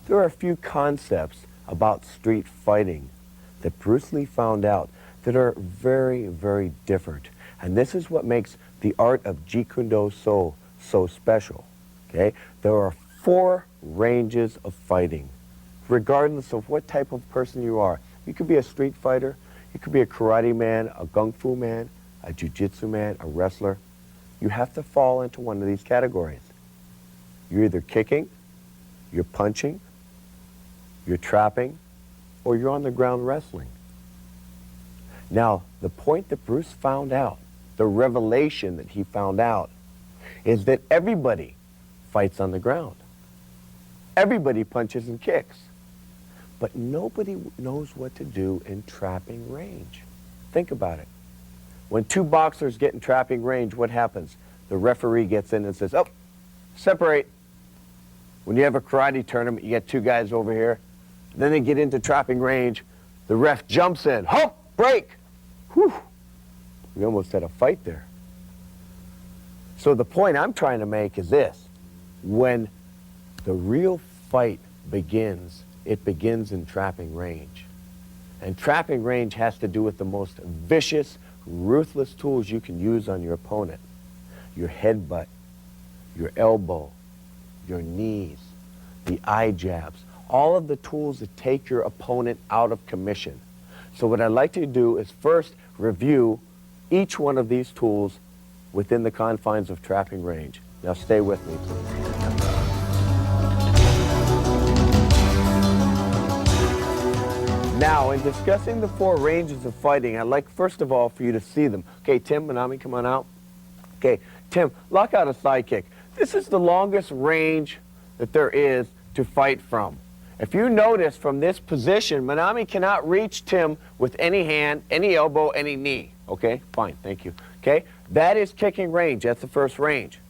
there are a few concepts about street fighting that Bruce Lee found out that are very, very different. And this is what makes the art of Jeet Kune Do so special. Okay? There are 4 ranges of fighting, regardless of what type of person you are. You could be a street fighter, you could be a karate man, a kung fu man, a jiu-jitsu man, a wrestler. You have to fall into one of these categories. You're either kicking, you're punching, you're trapping, or you're on the ground wrestling. Now, the point that Bruce found out, the revelation that he found out, is that everybody fights on the ground. Everybody punches and kicks. But nobody knows what to do in trapping range. Think about it. When 2 boxers get in trapping range, what happens? The referee gets in and says, oh, separate. When you have a karate tournament, you get 2 guys over here. Then they get into trapping range. The ref jumps in. Hop, break. Whew. We almost had a fight there. So the point I'm trying to make is this. When the real fight begins, it begins in trapping range. And trapping range has to do with the most vicious, ruthless tools you can use on your opponent. Your headbutt, your elbow, your knees, the eye jabs, all of the tools that take your opponent out of commission. So what I'd like to do is first review each one of these tools within the confines of trapping range. Now stay with me, please. Now, in discussing the 4 ranges of fighting, I'd like, first of all, for you to see them. Okay, Tim, Manami, come on out. Okay, Tim, lock out a side kick. This is the longest range that there is to fight from. If you notice from this position, Manami cannot reach Tim with any hand, any elbow, any knee. Okay, fine, thank you. Okay, that is kicking range. That's the first range.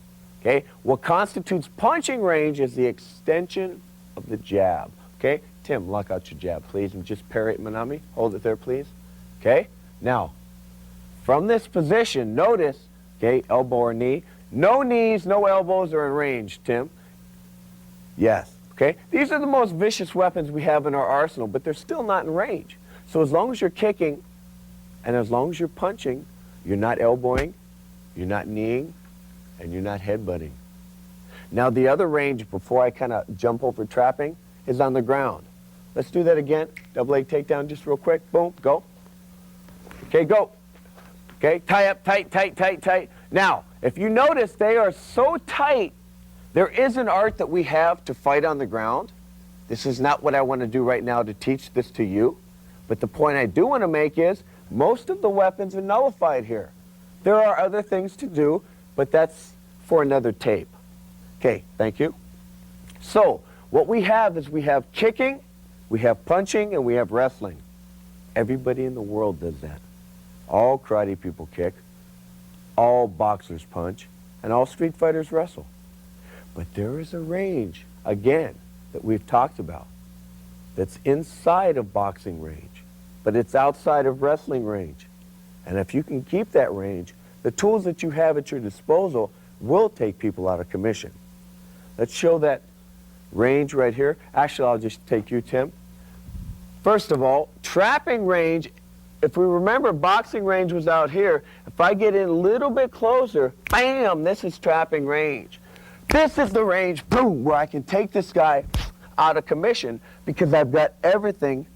Okay, what constitutes punching range is the extension of the jab. Okay, Tim, lock out your jab, please, and just parry it, Manami. Hold it there, please. Okay, now, from this position, notice, okay, elbow or knee. No knees, no elbows are in range, Tim. Yes, okay? These are the most vicious weapons we have in our arsenal, but they're still not in range. So as long as you're kicking, and as long as you're punching, you're not elbowing, you're not kneeing, and you're not headbutting. Now the other range, before I kind of jump over trapping, is on the ground. Let's do that again. Double leg takedown just real quick. Boom, go. Okay, go. Okay, tie up, tight, tight, tight, tight. Now, if you notice, they are so tight, there is an art that we have to fight on the ground. This is not what I want to do right now to teach this to you. But the point I do want to make is, most of the weapons are nullified here. There are other things to do, but that's for another tape. Okay, thank you. So, what we have is we have kicking, we have punching, and we have wrestling. Everybody in the world does that. All karate people kick, all boxers punch, and all street fighters wrestle. But there is a range, again, that we've talked about, that's inside of boxing range, but it's outside of wrestling range. And if you can keep that range, the tools that you have at your disposal will take people out of commission. Let's show that range right here. Actually, I'll just take you, Tim. First of all, trapping range, if we remember, boxing range was out here. If I get in a little bit closer, bam, this is trapping range. This is the range, boom, where I can take this guy out of commission because I've got everything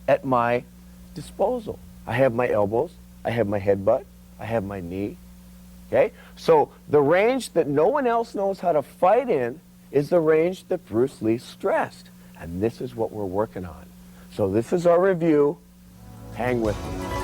at my disposal. I have my elbows, I have my headbutt, I have my knee, okay? So the range that no one else knows how to fight in is the range that Bruce Lee stressed. And this is what we're working on. So this is our review. Hang with me.